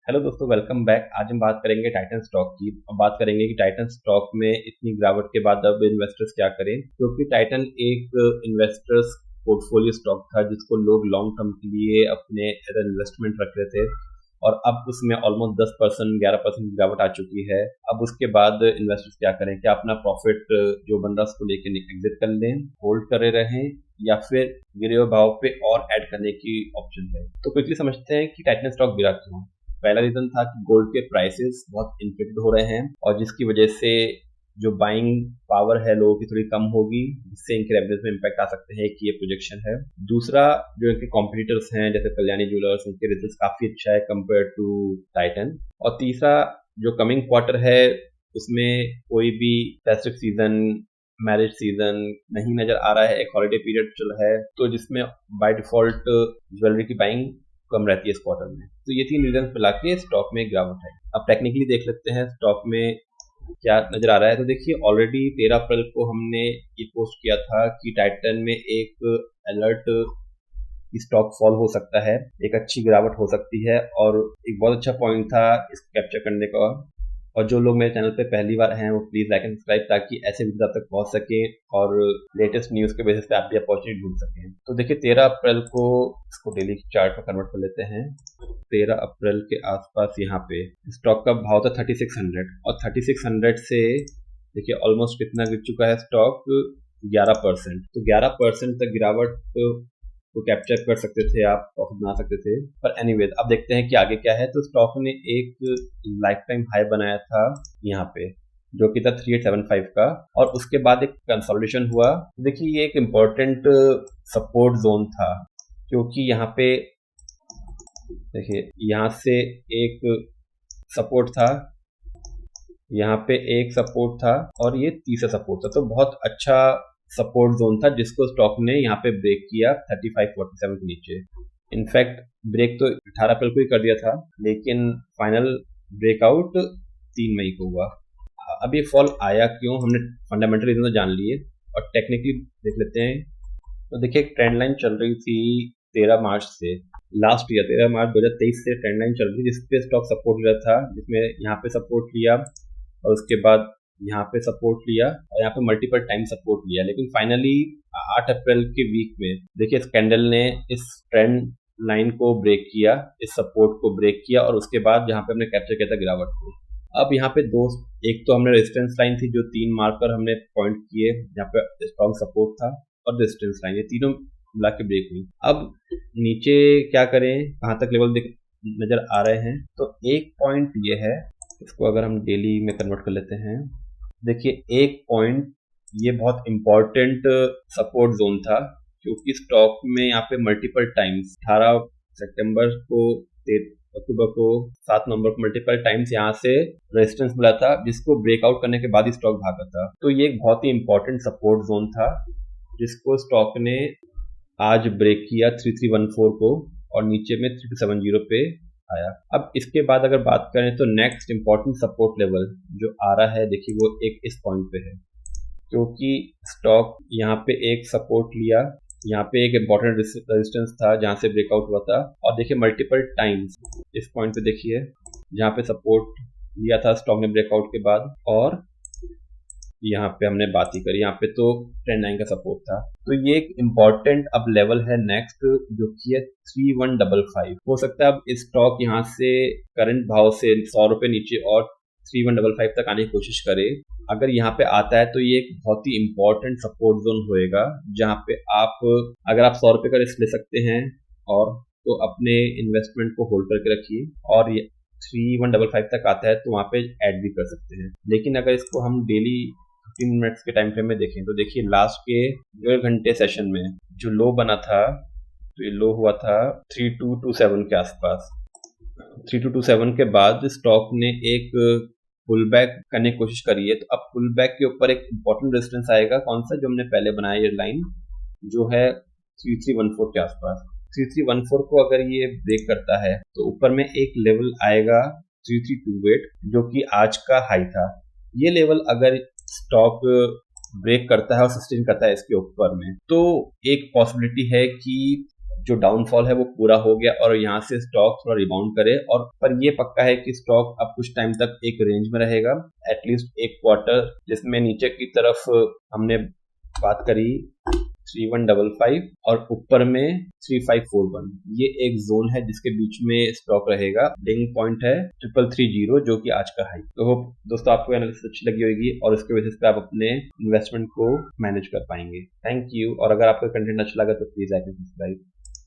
Hello दोस्तों, welcome back. आज हम बात करेंगे टाइटन स्टॉक की। अब बात करेंगे कि टाइटन स्टॉक में इतनी गिरावट के बाद अब इन्वेस्टर्स क्या करें, क्योंकि टाइटन एक इन्वेस्टर्स पोर्टफोलियो स्टॉक था जिसको लोग लॉन्ग टर्म के लिए अपने एज इन्वेस्टमेंट रख रहे थे, और अब उसमें ऑलमोस्ट 10% 11% गिरावट आ चुकी है। अब उसके बाद इन्वेस्टर्स क्या करें? क्या अपना प्रॉफिट जो बन रहा है उसको लेकर एग्जिट कर लें, होल्ड करे रहें, या फिर गिरे हुए भाव पे और ऐड करने की ऑप्शन है? तो क्विकली समझते हैं कि टाइटन स्टॉक गिरा क्यों। पहला रीजन था कि गोल्ड के प्राइसेस बहुत इन्फ्लेटेड हो रहे हैं, और जिसकी वजह से जो बाइंग पावर है लोगों की थोड़ी कम होगी, जिससे इनके रेवेन्यूज में इम्पैक्ट आ सकते हैं कि ये प्रोजेक्शन है। दूसरा, जो इनके कॉम्पिटिटर्स हैं जैसे कल्याणी ज्वेलर्स, उनके रिजल्ट्स काफी अच्छा है कंपेयर टू टाइटन। और तीसरा, जो कमिंग क्वार्टर है उसमें कोई भी फेस्टिव सीजन, मैरिज सीजन नहीं नजर आ रहा है। एक हॉलिडे पीरियड चल रहा है, तो जिसमें बाय डिफॉल्ट ज्वेलरी की बाइंग कम रहती है इस क्वार्टर में। तो ये 3 रीजन मिला के स्टॉक में गिरावट है। अब टेक्निकली देख लेते हैं स्टॉक में क्या नजर आ रहा है। तो देखिए, ऑलरेडी 13 अप्रैल को हमने ये पोस्ट किया था कि टाइटन में एक अलर्ट स्टॉक फॉल हो सकता है, एक अच्छी गिरावट हो सकती है, और एक बहुत अच्छा पॉइंट था इसको कैप्चर करने का। और जो लोग मेरे चैनल पे पहली बार हैं वो प्लीज लाइक एंड सब्सक्राइब, ताकि ऐसे वीडियो आप तक पहुंच सके और लेटेस्ट न्यूज के बेसिस पे आप भी अपॉर्चुनिटी ढूंढ सकें। तो देखिए, 13 अप्रैल को इसको डेली चार्ट में कन्वर्ट कर लेते हैं। 13 अप्रैल के आसपास यहाँ पे स्टॉक का भाव था 3600, और 3600 से देखिए ऑलमोस्ट कितना गिर चुका है स्टॉक, 11%। तो 11% तक गिरावट को कैप्चर कर सकते थे, आप प्रॉफिट बना सकते थे। पर एनीवेज, अब देखते हैं कि आगे क्या है। तो स्टॉक ने एक लाइफ टाइम हाई बनाया था यहाँ पे, जो कि था 3875 का, और उसके बाद एक कंसोलिडेशन हुआ। देखिए, ये एक इम्पोर्टेंट सपोर्ट जोन था, क्योंकि यहाँ पे देखिए यहाँ से एक सपोर्ट था, यहाँ पे एक सपोर्ट था, और ये तीसरा सपोर्ट था। तो बहुत अच्छा सपोर्ट जोन था जिसको स्टॉक ने यहाँ पे ब्रेक किया 3547 के नीचे। इनफैक्ट ब्रेक तो 18 अप्रैल को ही कर दिया था, लेकिन फाइनल ब्रेकआउट 3 मई को हुआ। अब ये फॉल आया क्यों, हमने फंडामेंटल रीजन तो जान लिए, और टेक्निकली देख लेते हैं। तो देखिए, एक ट्रेंड लाइन चल रही थी 13 मार्च से, लास्ट ईयर 13 मार्च 2023 से ट्रेंड लाइन चल रही थी, जिसपे स्टॉक सपोर्ट लिया था, जिसमें यहाँ पे सपोर्ट लिया और उसके बाद यहाँ पे सपोर्ट लिया और यहाँ पे मल्टीपल टाइम सपोर्ट लिया। लेकिन फाइनली 8 अप्रैल के वीक में देखिए इस कैंडल ने इस ट्रेंड लाइन को ब्रेक किया, इस सपोर्ट को ब्रेक किया, और उसके बाद जहाँ पे हमने कैप्चर किया था गिरावट को। अब यहाँ पे दो, एक तो हमने रेजिस्टेंस लाइन थी जो 3 मार्कर हमने पॉइंट किए, यहाँ पे स्ट्रॉन्ग सपोर्ट था और रेजिस्टेंस लाइन, ये तीनों मिला के ब्रेक हुई। अब नीचे क्या करें, कहाँ तक लेवल नजर आ रहे हैं? तो एक पॉइंट ये है, इसको अगर हम डेली में कन्वर्ट कर लेते हैं, देखिए एक पॉइंट ये बहुत इंपॉर्टेंट सपोर्ट जोन था, क्योंकि स्टॉक में यहाँ पे मल्टीपल टाइम्स 18 सितंबर को, 13 अक्टूबर को, 7 नवंबर को मल्टीपल टाइम्स यहाँ से रेजिस्टेंस मिला था, जिसको ब्रेकआउट करने के बाद ही स्टॉक भागा था। तो ये एक बहुत ही इंपॉर्टेंट सपोर्ट जोन था जिसको स्टॉक ने आज ब्रेक किया 3314 को, और नीचे में 3270 पे आया। अब इसके बाद अगर बात करें तो नेक्स्ट इंपॉर्टेंट सपोर्ट लेवल जो आ रहा है, देखिए वो एक इस पॉइंट पे है, क्योंकि स्टॉक यहाँ पे एक सपोर्ट लिया, यहाँ पे एक इंपॉर्टेंट रेजिस्टेंस था जहाँ से ब्रेकआउट हुआ था, और देखिए मल्टीपल टाइम्स इस पॉइंट पे देखिए जहाँ पे सपोर्ट लिया था स्टॉक ने ब्रेकआउट के बाद, और यहाँ पे हमने बात ही करी, यहाँ पे तो ट्रेंड लाइन का सपोर्ट था। तो ये एक इम्पॉर्टेंट अब लेवल है नेक्स्ट, जो कि है 3155। हो सकता है अब स्टॉक यहाँ से करंट भाव से 100 रुपए नीचे और 3155 तक आने की कोशिश करे। अगर यहाँ पे आता है तो ये एक बहुत ही इम्पोर्टेंट सपोर्ट जोन होएगा, जहाँ पे आप अगर आप 100 रुपए का रिस्क ले सकते हैं, और तो अपने इन्वेस्टमेंट को होल्ड करके रखिए, और 3155 तक आता है तो वहाँ पे ऐड भी कर सकते हैं। लेकिन अगर इसको हम डेली 15 मिनट्स के टाइम फ्रेम में देखें तो देखिए लास्ट के 1.5 घंटे सेशन में जो लो बना था, तो ये लो हुआ था 3227 के आसपास। 3227 के बाद स्टॉक ने एक पुल बैक करने की कोशिश करी है। तो अब पुल बैक के ऊपर एक इंपॉर्टेंट रेजिस्टेंस आएगा, कौन सा, जो हमने पहले बनाया ये लाइन, जो है 3314 के आसपास। 3314 को अगर ये ब्रेक करता है तो ऊपर में एक लेवल आएगा 3328, जो कि आज का हाई था। ये लेवल अगर स्टॉक ब्रेक करता है और सस्टेन करता है इसके ऊपर में, तो एक पॉसिबिलिटी है कि जो डाउनफॉल है वो पूरा हो गया और यहाँ से स्टॉक थोड़ा रिबाउंड करे, और पर ये पक्का है कि स्टॉक अब कुछ टाइम तक एक रेंज में रहेगा, एटलीस्ट एक क्वार्टर, जिसमें नीचे की तरफ हमने बात करी 3155 और ऊपर में 3541, ये एक जोन है जिसके बीच में स्टॉक रहेगा। लिंक पॉइंट है 3330 जो कि आज का हाई। तो होप दोस्तों आपको एनालिसिस अच्छी लगी होगी और उसके बेसिस पे आप अपने इन्वेस्टमेंट को मैनेज कर पाएंगे। थैंक यू, और अगर आपको कंटेंट अच्छा लगा तो प्लीज लाइक एंड सब्सक्राइब।